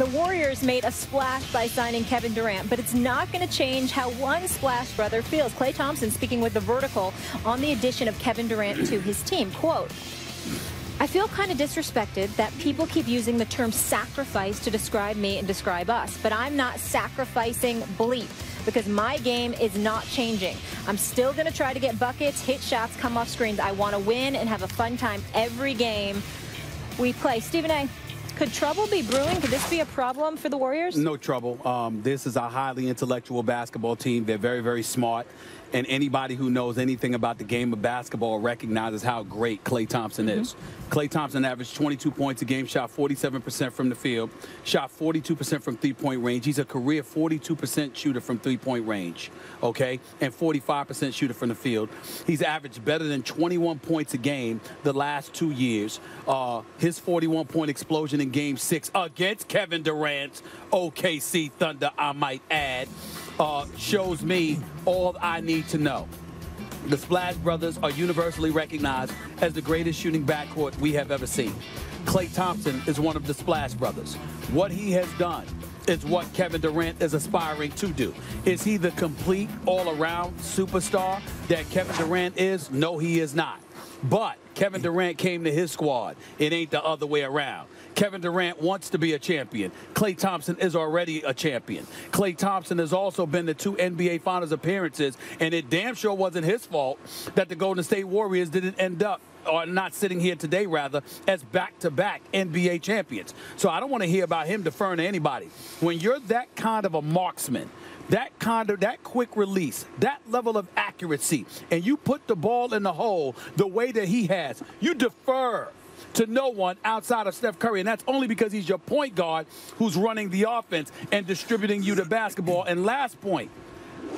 The Warriors made a splash by signing Kevin Durant, but it's not going to change how one Splash brother feels. Klay Thompson speaking with The Vertical on the addition of Kevin Durant to his team. Quote, I feel kind of disrespected that people keep using the term sacrifice to describe me and describe us, but I'm not sacrificing bleep because my game is not changing. I'm still going to try to get buckets, hit shots, come off screens. I want to win and have a fun time every game we play. Stephen A., could trouble be brewing? Could this be a problem for the Warriors? No trouble. This is a highly intellectual basketball team. They're very, very smart. And anybody who knows anything about the game of basketball recognizes how great Klay Thompson is. Klay Thompson averaged 22 points a game, shot 47% from the field, shot 42% from three-point range. He's a career 42% shooter from three-point range, okay, and 45% shooter from the field. He's averaged better than 21 points a game the last 2 years. His 41-point explosion in Game 6 against Kevin Durant's OKC Thunder, I might add, shows me all I need to know. The Splash Brothers are universally recognized as the greatest shooting backcourt we have ever seen. Klay Thompson is one of the Splash Brothers. What he has done is what Kevin Durant is aspiring to do. Is he the complete all-around superstar that Kevin Durant is? No, he is not. But Kevin Durant came to his squad. It ain't the other way around. Kevin Durant wants to be a champion. Klay Thompson is already a champion. Klay Thompson has also been to 2 NBA Finals appearances, and it damn sure wasn't his fault that the Golden State Warriors didn't end up, or not sitting here today, rather, as back-to-back NBA champions. So I don't want to hear about him deferring to anybody. When you're that kind of a marksman, that quick release, that level of accuracy, and you put the ball in the hole the way that he has, you defer to no one outside of Steph Curry, and that's only because he's your point guard who's running the offense and distributing you the basketball. And last point,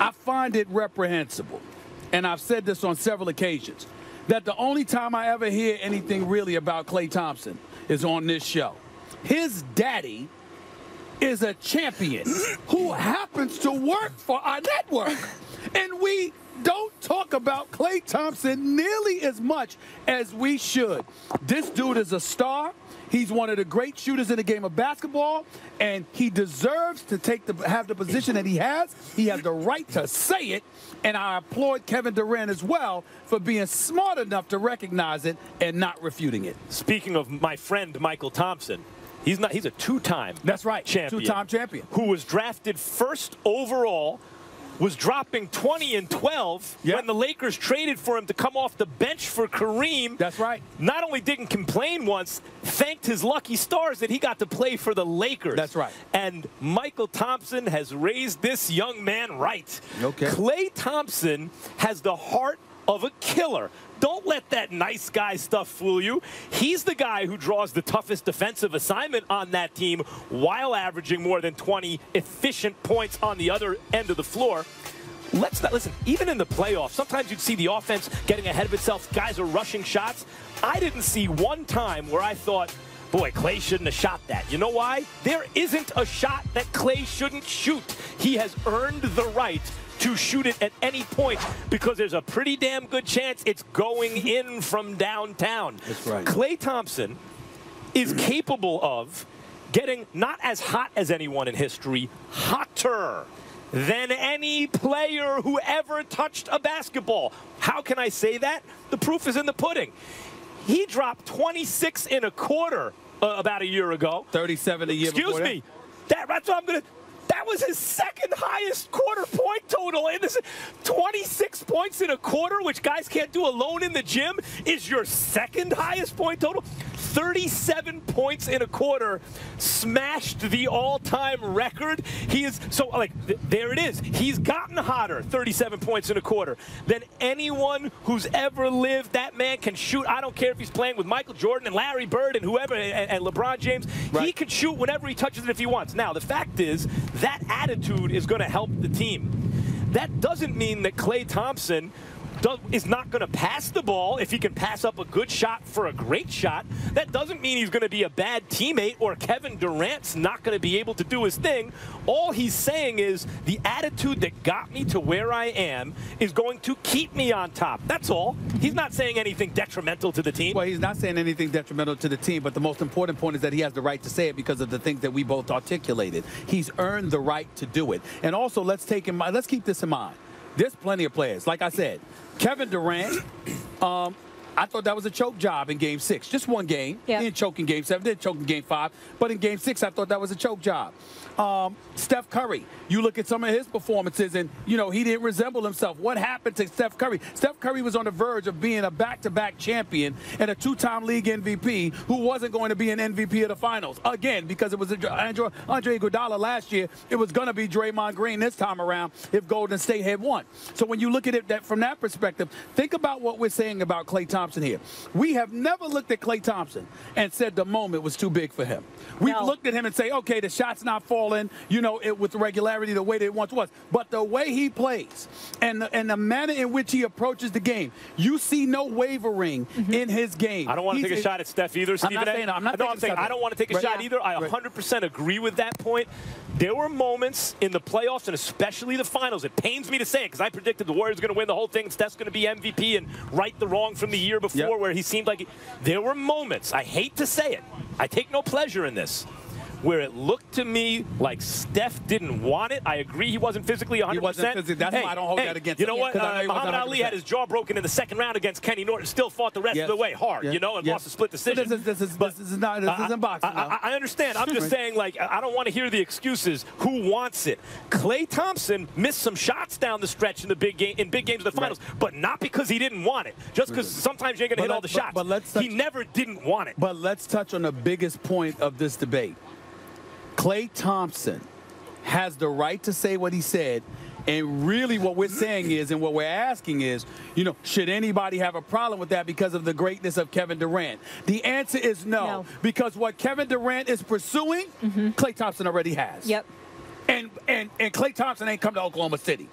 I find it reprehensible, and I've said this on several occasions, that the only time I ever hear anything really about Klay Thompson is on this show. His daddy is a champion who happens to work for our network, and we don't talk about Klay Thompson nearly as much as we should. This dude is a star. He's one of the great shooters in the game of basketball, and he deserves to have the position that he has. He has the right to say it, and I applaud Kevin Durant as well for being smart enough to recognize it and not refuting it. Speaking of my friend Michael Thompson, he's a two-time champion. Two-time champion. Who was drafted first overall, was dropping 20 and 12 when the Lakers traded for him to come off the bench for Kareem. That's right. Not only didn't complain once, thanked his lucky stars that he got to play for the Lakers. That's right. And Michael Thompson has raised this young man right. Okay. Klay Thompson has the heart of a killer. Don't let that nice guy stuff fool you. He's the guy who draws the toughest defensive assignment on that team while averaging more than 20 efficient points on the other end of the floor. Let's not listen, even in the playoffs, sometimes you'd see the offense getting ahead of itself. Guys are rushing shots. I didn't see one time where I thought, boy, Klay shouldn't have shot that. You know why? There isn't a shot that Klay shouldn't shoot. He has earned the right to shoot it at any point because there's a pretty damn good chance it's going in from downtown. That's right. Klay Thompson is capable of getting not as hot as anyone in history, hotter than any player who ever touched a basketball. How can I say that? The proof is in the pudding. He dropped 26 and a quarter about a year ago. 37 a year before that. Excuse me. That's what I'm going to... That was his second highest quarter point total. And this 26 points in a quarter, which guys can't do alone in the gym, is your second highest point total. 37 points in a quarter, smashed the all-time record. He is, so like, there it is. He's gotten hotter, 37 points in a quarter, than anyone who's ever lived. That man can shoot. I don't care if he's playing with Michael Jordan and Larry Bird and whoever, and LeBron James. Right. He can shoot whenever he touches it if he wants. Now, the fact is, that attitude is going to help the team. That doesn't mean that Klay Thompson is not going to pass the ball if he can pass up a good shot for a great shot. That doesn't mean he's going to be a bad teammate or Kevin Durant's not going to be able to do his thing. All he's saying is the attitude that got me to where I am is going to keep me on top. That's all. He's not saying anything detrimental to the team. Well, he's not saying anything detrimental to the team, but the most important point is that he has the right to say it because of the things that we both articulated. He's earned the right to do it. And also, let's keep this in mind. There's plenty of players. Like I said, Kevin Durant, I thought that was a choke job in Game 6. Just one game. Yep. He didn't choke in Game 7, didn't choke in Game 5. But in Game 6, I thought that was a choke job. Steph Curry, you look at some of his performances, and, you know, he didn't resemble himself. What happened to Steph Curry? Steph Curry was on the verge of being a back-to-back champion and a two-time league MVP who wasn't going to be an MVP of the finals. Again, because it was Andre Iguodala last year, it was going to be Draymond Green this time around if Golden State had won. So when you look at it from that perspective, think about what we're saying about Klay Thompson here. We have never looked at Klay Thompson and said the moment was too big for him. We've looked at him and say, okay, the shot's not falling, you know, with regularity the way that it once was. But the way he plays and the manner in which he approaches the game, you see no wavering in his game. I don't want to take a shot at Steph either, Stephen. I'm saying I don't want to take a shot either. I 100% agree with that point. There were moments in the playoffs and especially the finals. It pains me to say it because I predicted the Warriors were going to win the whole thing and Steph's going to be MVP and right the wrong from the year before where he seemed like there were moments, I hate to say it, I take no pleasure in this, where it looked to me like Steph didn't want it. I agree he wasn't physically 100%. He wasn't physically. That's why I don't hold that against him. You know what? Muhammad Ali had his jaw broken in the second round against Kenny Norton, still fought the rest of the way hard, you know, and lost a split decision. So this isn't boxing. I understand. I'm just saying, like, I don't want to hear the excuses. Who wants it? Klay Thompson missed some shots down the stretch in the big games of the finals, but not because he didn't want it. Just because sometimes you ain't going to hit all the shots. He never didn't want it. But let's touch on the biggest point of this debate. Klay Thompson has the right to say what he said, and really what we're saying is, and what we're asking is, you know, should anybody have a problem with that because of the greatness of Kevin Durant? The answer is no. Because what Kevin Durant is pursuing, Klay Thompson already has. Yep. And Klay Thompson ain't come to Oklahoma City.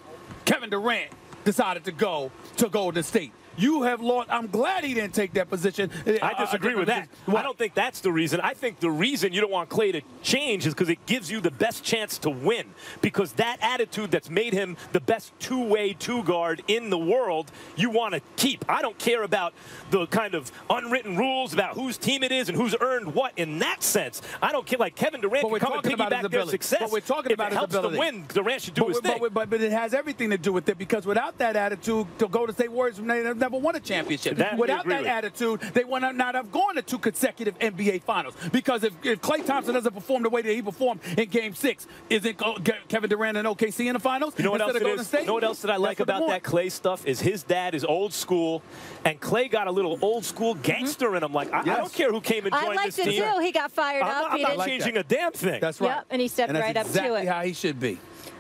Kevin Durant decided to go to Golden State. You have lost. I'm glad he didn't take that position. I disagree with that. I don't think that's the reason. I think the reason you don't want Klay to change is because it gives you the best chance to win. Because that attitude that's made him the best two-way two-guard in the world, you want to keep. I don't care about the kind of unwritten rules about whose team it is and who's earned what in that sense. I don't care. Like Kevin Durant can come and piggyback their success. But we're talking about his ability. If it helps them win, Durant should do his thing. But it has everything to do with it because without that attitude, the Golden State Warriors never won a championship. Without that attitude, they would not have gone to 2 consecutive NBA Finals. Because if Klay Thompson doesn't perform the way that he performed in Game 6, isn't Kevin Durant and OKC in the Finals? You know what else it is? You know what else that I like about that Klay stuff is his dad is old school, and Klay got a little old school gangster in him. Like, I don't care who came and joined this team. I liked it too. He got fired up. I'm not changing a damn thing. That's right. Yep, and he stepped right up to it. That's exactly how he should be.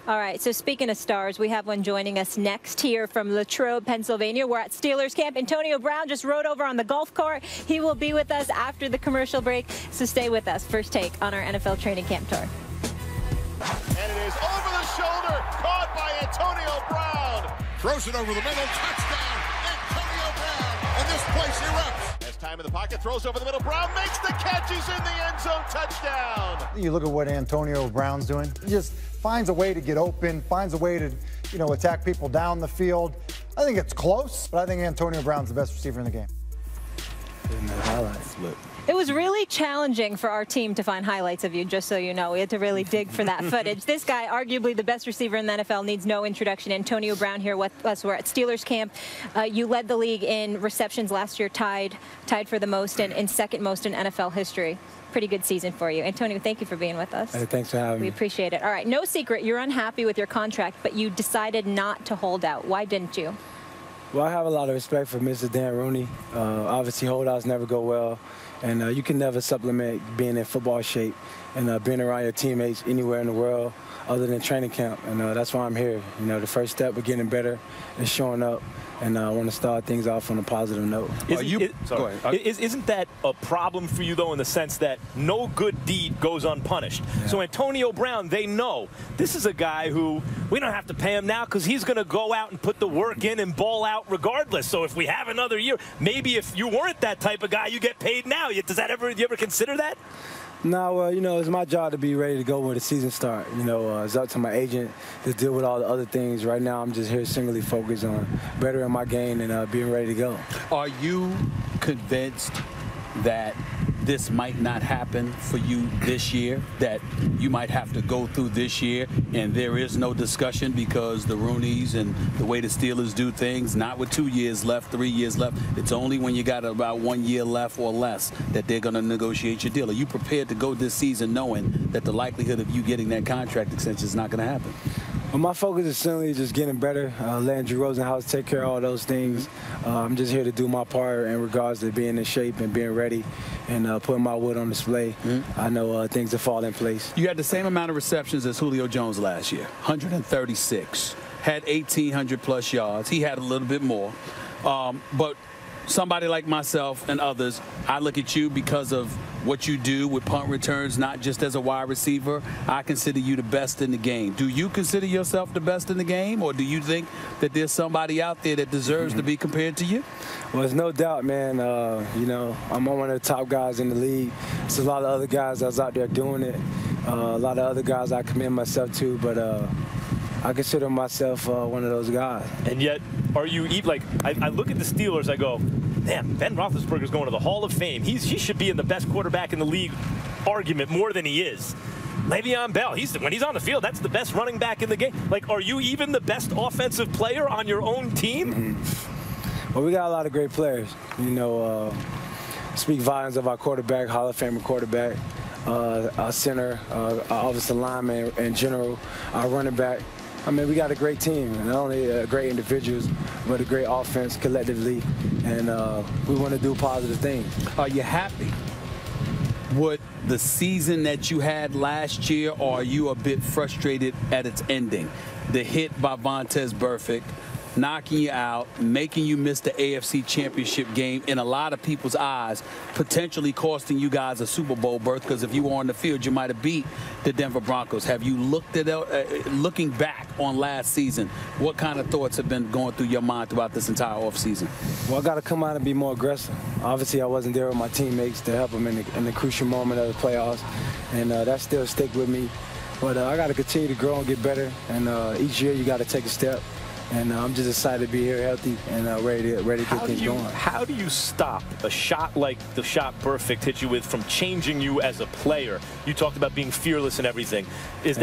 All right, so speaking of stars, we have one joining us next here from Latrobe, Pennsylvania. We're at Steelers camp. Antonio Brown just rode over on the golf cart. He will be with us after the commercial break, so stay with us. First take on our NFL training camp tour. And it is over the shoulder, caught by Antonio Brown. Throws it over the middle, touchdown, Antonio Brown. And this place erupts. Has time in the pocket, throws over the middle. Brown makes the catch. He's in the end zone, touchdown. You look at what Antonio Brown's doing. He just finds a way to get open, finds a way to, you know, attack people down the field. I think it's close, but I think Antonio Brown's the best receiver in the game. It was really challenging for our team to find highlights of you, just so you know. We had to really dig for that footage. This guy, arguably the best receiver in the NFL, needs no introduction. Antonio Brown here with us. We're at Steelers camp. You led the league in receptions last year, tied for the most and second most in NFL history. Pretty good season for you. Antonio, thank you for being with us. Hey, thanks for having me. We appreciate it. All right, no secret, you're unhappy with your contract, but you decided not to hold out. Why didn't you? Well, I have a lot of respect for Mr. Dan Rooney. Obviously, holdouts never go well, and you can never supplement being in football shape. and being around your teammates anywhere in the world other than training camp. And that's why I'm here. You know, the first step of getting better is showing up. And I want to start things off on a positive note. Isn't that a problem for you, though, in the sense that no good deed goes unpunished? Yeah. So Antonio Brown, they know this is a guy who we don't have to pay him now because he's going to go out and put the work in and ball out regardless. So if we have another year, maybe if you weren't that type of guy, you get paid now. Do you ever consider that? No, well, you know, it's my job to be ready to go when the season starts. You know, it's up to my agent to deal with all the other things. Right now, I'm just here singly focused on bettering my game and being ready to go. Are you convinced that this might not happen for you this year, that you might have to go through this year and there is no discussion because the Rooneys and the way the Steelers do things, not with 2 years left, 3 years left, it's only when you got about 1 year left or less that they're going to negotiate your deal? Are you prepared to go this season knowing that the likelihood of you getting that contract extension is not going to happen? Well, my focus is simply just getting better, letting Drew Rosenhaus take care of all those things. I'm just here to do my part in regards to being in shape and being ready and putting my wood on display. I know things will fall in place. You had the same amount of receptions as Julio Jones last year, 136. Had 1,800-plus yards. He had a little bit more. But somebody like myself and others, I look at you because of what you do with punt returns, not just as a wide receiver. I consider you the best in the game. Do you consider yourself the best in the game, or do you think that there's somebody out there that deserves to be compared to you? Well, there's no doubt, man. You know, I'm one of the top guys in the league. There's a lot of other guys that's out there doing it. A lot of other guys I commend myself to, but I consider myself one of those guys. And yet, are you like? I look at the Steelers, I go, damn, Ben Roethlisberger's going to the Hall of Fame. He should be in the best quarterback in the league argument more than he is. Le'Veon Bell, when he's on the field, that's the best running back in the game. Like, are you even the best offensive player on your own team? Well, we got a lot of great players. You know, speak volumes of our quarterback, Hall of Famer quarterback, our center, our offensive lineman in general, our running back. I mean, we got a great team, not only great individuals, but a great offense collectively, and we want to do positive things. Are you happy with the season that you had last year, or are you a bit frustrated at its ending? The hit by Vontaze Burfict, knocking you out, making you miss the AFC Championship game, in a lot of people's eyes, potentially costing you guys a Super Bowl berth, because if you were on the field, you might have beat the Denver Broncos. Have you looked at looking back on last season, what kind of thoughts have been going through your mind throughout this entire offseason? Well, I got to come out and be more aggressive. Obviously, I wasn't there with my teammates to help them in the crucial moment of the playoffs, and that still stick with me. But I got to continue to grow and get better, and each year you got to take a step. And I'm just excited to be here healthy and ready to get things going. How do you stop a shot like the shot Burfict hit you with from changing you as a player? You talked about being fearless and everything.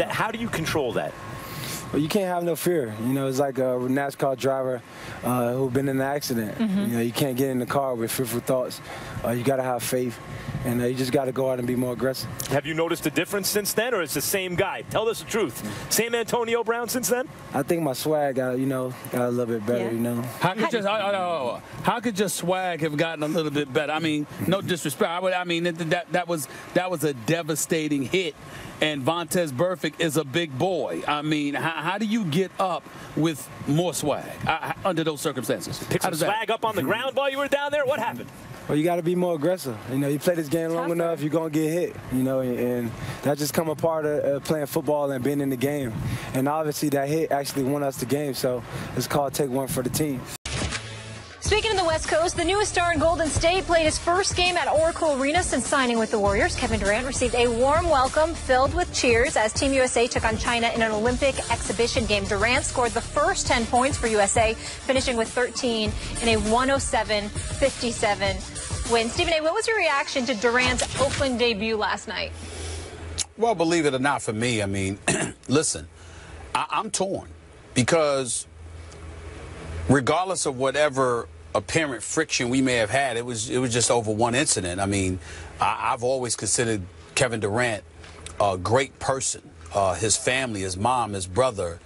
How do you control that? Well, you can't have no fear. You know, it's like a NASCAR driver who's been in an accident. You know, you can't get in the car with fearful thoughts. You got to have faith. And you just got to go out and be more aggressive. Have you noticed a difference since then, or it's the same guy? Tell us the truth. Same Antonio Brown since then? I think my swag got a little bit better, you know. How could your swag have gotten a little bit better? I mean, no disrespect. I mean, that was a devastating hit, and Vontaze Burfict is a big boy. I mean, how do you get up with more swag under those circumstances? Pick some swag up on the ground while you were down there? What happened? Well, you got to be more aggressive. You know, you play this game long enough, you're going to get hit, you know, and that just come a part of playing football and being in the game. And obviously that hit actually won us the game, so it's called take one for the team. Speaking of the West Coast, the newest star in Golden State played his first game at Oracle Arena since signing with the Warriors. Kevin Durant received a warm welcome filled with cheers as Team USA took on China in an Olympic exhibition game. Durant scored the first 10 points for USA, finishing with 13 in a 107-57 win. Stephen A., what was your reaction to Durant's Oakland debut last night? Well, believe it or not, for me, I mean, listen, I'm torn because regardless of whatever apparent friction we may have had, it was just over one incident. I mean, I've always considered Kevin Durant a great person. His family, his mom, his brother,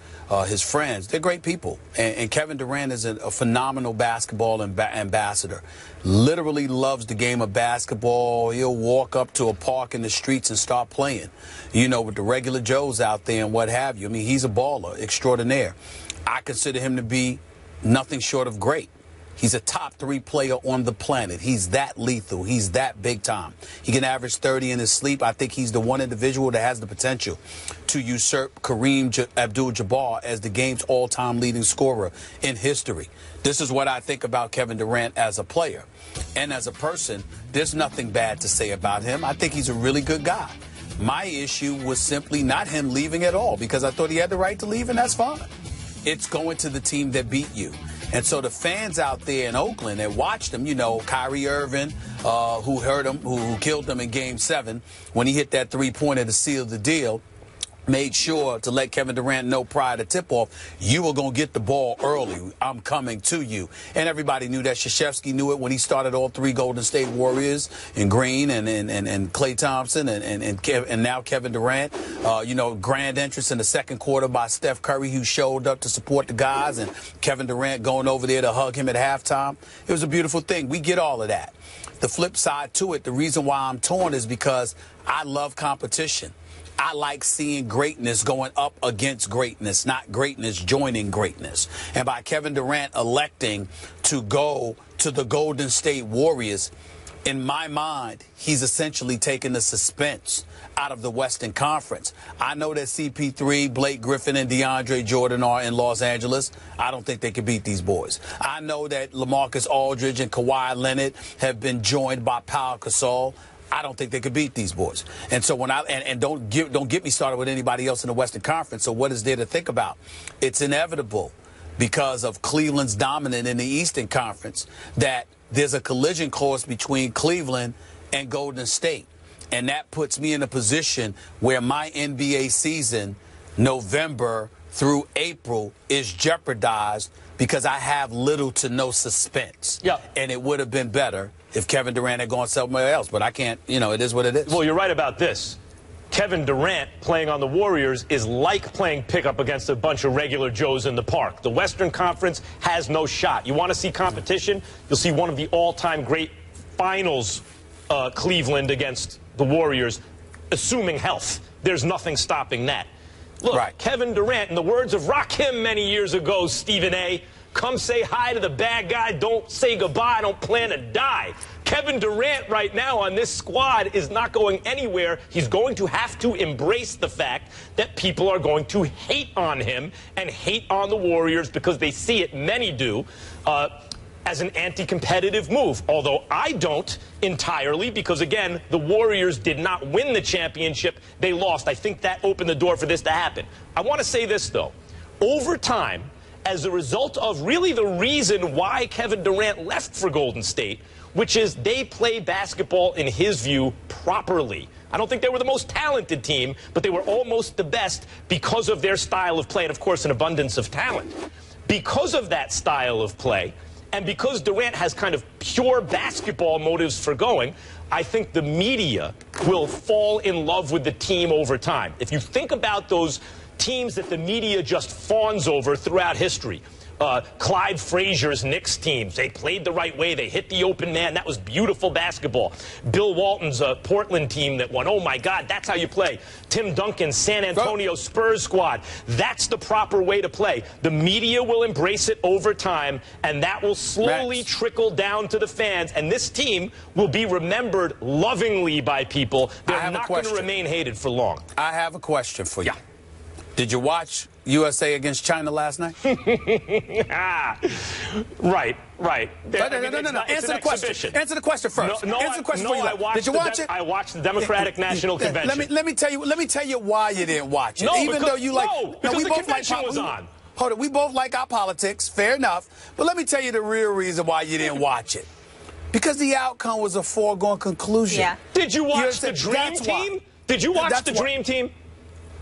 his friends, they're great people. And Kevin Durant is a phenomenal basketball ambassador. Literally loves the game of basketball. He'll walk up to a park in the streets and start playing, you know, with the regular Joes out there and what have you. I mean, he's a baller extraordinaire. I consider him to be nothing short of great. He's a top 3 player on the planet. He's that lethal. He's that big time. He can average 30 in his sleep. I think he's the one individual that has the potential to usurp Kareem Abdul-Jabbar as the game's all-time leading scorer in history. This is what I think about Kevin Durant as a player. And as a person, there's nothing bad to say about him. I think he's a really good guy. My issue was simply not him leaving at all, because I thought he had the right to leave, and that's fine. It's going to the team that beat you. And so the fans out there in Oakland that watched him, you know, Kyrie Irving, who hurt him, who killed him in Game 7 when he hit that three-pointer to seal the deal, made sure to let Kevin Durant know prior to tip-off, you were going to get the ball early. I'm coming to you. And everybody knew that. Krzyzewski knew it when he started all 3 Golden State Warriors in Green and Klay Thompson and now Kevin Durant. You know, grand entrance in the second quarter by Steph Curry, who showed up to support the guys, and Kevin Durant going over there to hug him at halftime. It was a beautiful thing. We get all of that. The flip side to it, the reason why I'm torn is because I love competition. I like seeing greatness going up against greatness, not greatness joining greatness. And by Kevin Durant electing to go to the Golden State Warriors, in my mind, he's essentially taking the suspense out of the Western Conference. I know that CP3, Blake Griffin, and DeAndre Jordan are in Los Angeles. I don't think they can beat these boys. I know that LaMarcus Aldridge and Kawhi Leonard have been joined by Pau Gasol. I don't think they could beat these boys. And so when don't get me started with anybody else in the Western Conference. So what is there to think about? It's inevitable, because of Cleveland's dominance in the Eastern Conference, that there's a collision course between Cleveland and Golden State. And that puts me in a position where my NBA season, November through April, is jeopardized because I have little to no suspense. Yeah. And it would have been better if Kevin Durant had gone somewhere else. But I can't, you know, it is what it is. Well, you're right about this. Kevin Durant playing on the Warriors is like playing pickup against a bunch of regular Joes in the park. The Western Conference has no shot. You want to see competition? You'll see one of the all-time great finals, Cleveland against the Warriors, assuming health. There's nothing stopping that. Look, right. Kevin Durant, in the words of Rakim many years ago, Stephen A., come say hi to the bad guy, don't say goodbye, don't plan to die. Kevin Durant right now on this squad is not going anywhere. He's going to have to embrace the fact that people are going to hate on him and hate on the Warriors, because they see it, many do, as an anti-competitive move. Although I don't entirely, because, again, the Warriors did not win the championship. They lost. I think that opened the door for this to happen. I want to say this, though. Over time, as a result of really the reason why Kevin Durant left for Golden State, which is they play basketball, in his view, properly. I don't think they were the most talented team, but they were almost the best because of their style of play and, of course, an abundance of talent. Because of that style of play, and because Durant has kind of pure basketball motives for going, I think the media will fall in love with the team over time. If you think about those teams that the media just fawns over throughout history, Clyde Frazier's Knicks teams, they played the right way. They hit the open man. That was beautiful basketball. Bill Walton's Portland team that won. Oh, my God, that's how you play. Tim Duncan's San Antonio Spurs squad. That's the proper way to play. The media will embrace it over time, and that will slowly trickle down to the fans. And this team will be remembered lovingly by people. They're not going to remain hated for long. I have a question for you. Yeah. Did you watch USA against China last night? Right. No. Answer the question. Answer the question first. Answer the question for you. Did you watch it? I watched the Democratic National Convention. Let me tell you why you didn't watch it. Because the convention was on. Hold it. We both like our politics. Fair enough. But let me tell you the real reason why you didn't watch it. Because the outcome was a foregone conclusion. Yeah. Did you watch the Dream Team? Did you watch the Dream Team?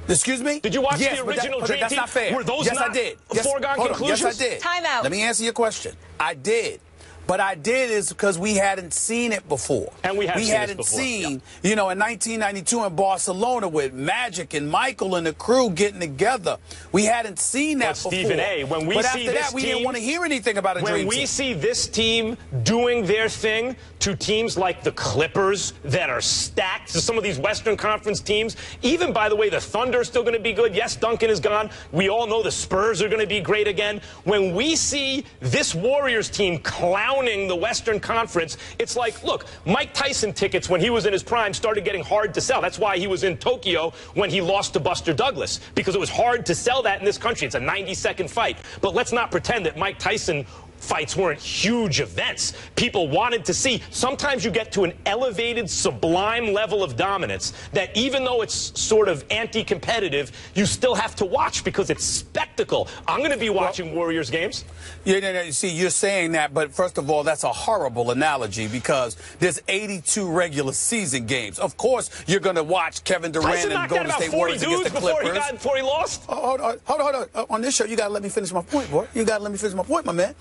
Excuse me? Did you watch the original Dream Team? That's not fair. Were those I did. Foregone conclusions? Yes, I did. Time out. Let me answer your question. I did. But I did is because we hadn't seen it before. And we hadn't seen, you know, in 1992 in Barcelona with Magic and Michael and the crew getting together. We hadn't seen that before. Stephen A., when we but see after this that, we team, didn't want to hear anything about a dream team. When we see this team doing their thing to teams like the Clippers that are stacked, to some of these Western Conference teams, even, by the way, the Thunder are still going to be good. Yes, Duncan is gone. We all know the Spurs are going to be great again. When we see this Warriors team clowning the Western Conference, it's like, look, Mike Tyson tickets when he was in his prime started getting hard to sell. That's why he was in Tokyo when he lost to Buster Douglas, because it was hard to sell that in this country. It's a 90-second fight. But let's not pretend that Mike Tyson fights weren't huge events. People wanted to see. Sometimes you get to an elevated, sublime level of dominance that even though it's sort of anti-competitive, you still have to watch because it's spectacle. I'm going to be watching Warriors games. Yeah, you see, you're saying that, but first of all, that's a horrible analogy because there's 82 regular season games. Of course, you're going to watch Kevin Durant and Golden State Warriors against the Clippers. Before he lost? Hold on. On this show, you got to let me finish my point, boy. You got to let me finish my point, my man.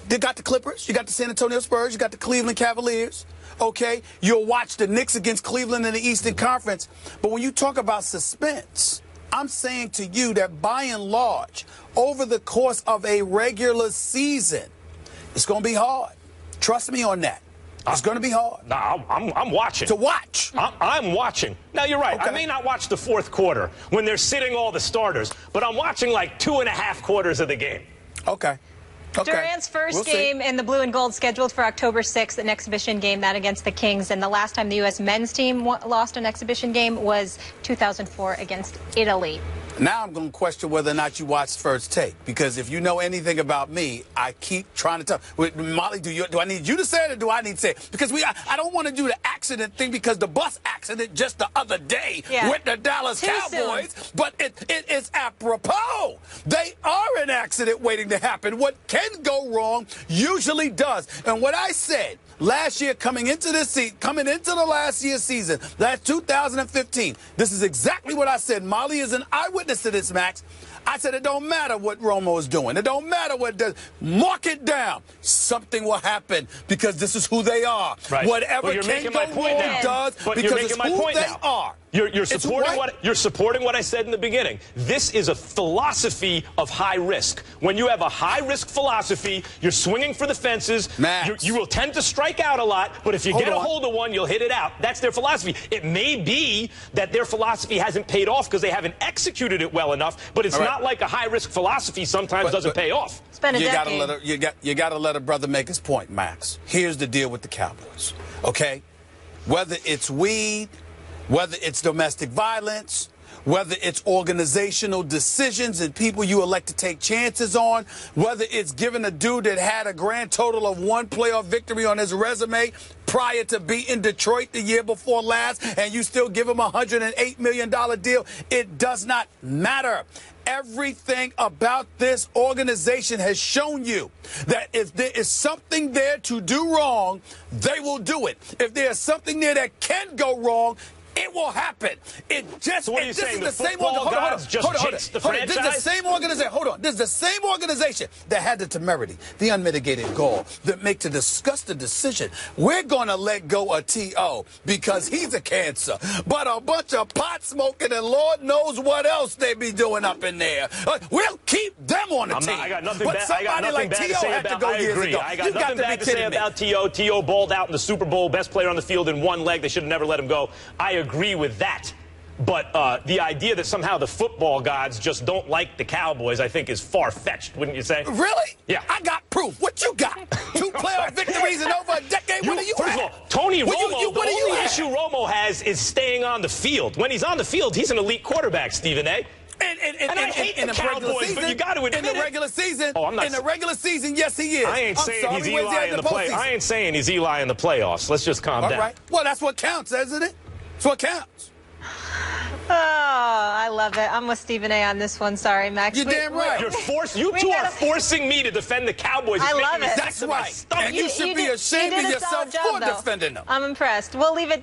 They got the Clippers, you got the San Antonio Spurs, you got the Cleveland Cavaliers, okay? You'll watch the Knicks against Cleveland in the Eastern Conference. But when you talk about suspense, I'm saying to you that by and large, over the course of a regular season, it's going to be hard. Trust me on that. It's going to be hard. No, I'm watching. To watch. I'm watching. Now, you're right. Okay. I may not watch the fourth quarter when they're sitting all the starters, but I'm watching like 2.5 quarters of the game. Okay. Durant's first game in the blue and gold scheduled for October 6th, an exhibition game, that against the Kings. And the last time the U.S. men's team lost an exhibition game was 2004 against Italy. Now I'm going to question whether or not you watched First Take, because if you know anything about me, I keep trying to tell. Molly, do I need you to say it or do I need to say it? Because I don't want to do the accident thing because the bus accident just the other day with the Dallas Cowboys, but it is apropos. They are an accident waiting to happen. What can go wrong usually does. And what I said last year coming into the last year's season, last 2015, this is exactly what I said. Molly is an eyewitness to this, Max. I said it don't matter what Romo is doing. It don't matter what it does. Mark it down. Something will happen because this is who they are. Right. Whatever can go wrong does because it's who they are. You're supporting what I said in the beginning. This is a philosophy of high risk. When you have a high risk philosophy, you're swinging for the fences. You will tend to strike out a lot, but if you get a hold of one, you'll hit it out. That's their philosophy. It may be that their philosophy hasn't paid off because they haven't executed it well enough, but it's not like a high risk philosophy sometimes doesn't pay off. It's been a decade. You got to let a brother make his point, Max. Here's the deal with the Cowboys, okay? Whether it's weed, whether it's domestic violence, whether it's organizational decisions and people you elect to take chances on, whether it's giving a dude that had a grand total of 1 playoff victory on his resume prior to beating Detroit the year before last, and you still give him a $108 million deal, it does not matter. Everything about this organization has shown you that if there is something there to do wrong, they will do it. If there's something there that can go wrong, it will happen. It just. So what are you saying? The same gods just jinxed the franchise? This is the same organization. Hold on. This is the same organization that had the temerity, the unmitigated gall, that make the disgusting decision. We're going to let go of T.O. because he's a cancer. But a bunch of pot smoking and Lord knows what else they be doing up in there. We'll keep them on the team. I got nothing but bad. somebody like T.O. had to go years ago. I got nothing bad to say about T.O. T.O. balled out in the Super Bowl, best player on the field in one leg. They should have never let him go. I agree with that. But the idea that somehow the football gods just don't like the Cowboys, I think, is far-fetched, wouldn't you say? Really? Yeah. I got proof. What you got? 2 playoff victories in over a decade? What do you have? First of all, Tony Romo, the only issue Romo has is staying on the field. When he's on the field, he's an elite quarterback, Stephen A. And I hate the Cowboys, but you got to admit in the regular season. Oh, I'm not. In the regular season, yes, he is. I ain't saying he's Eli in the play. I ain't saying he's Eli in the playoffs. Let's just calm down. All right. Well, that's what counts, isn't it? That's what counts. Oh, I love it. I'm with Stephen A. on this one. Sorry, Max. You're damn right. You two are forcing me to defend the Cowboys. I love it. That's right. And you should be ashamed of yourself for defending them. I'm impressed. We'll leave it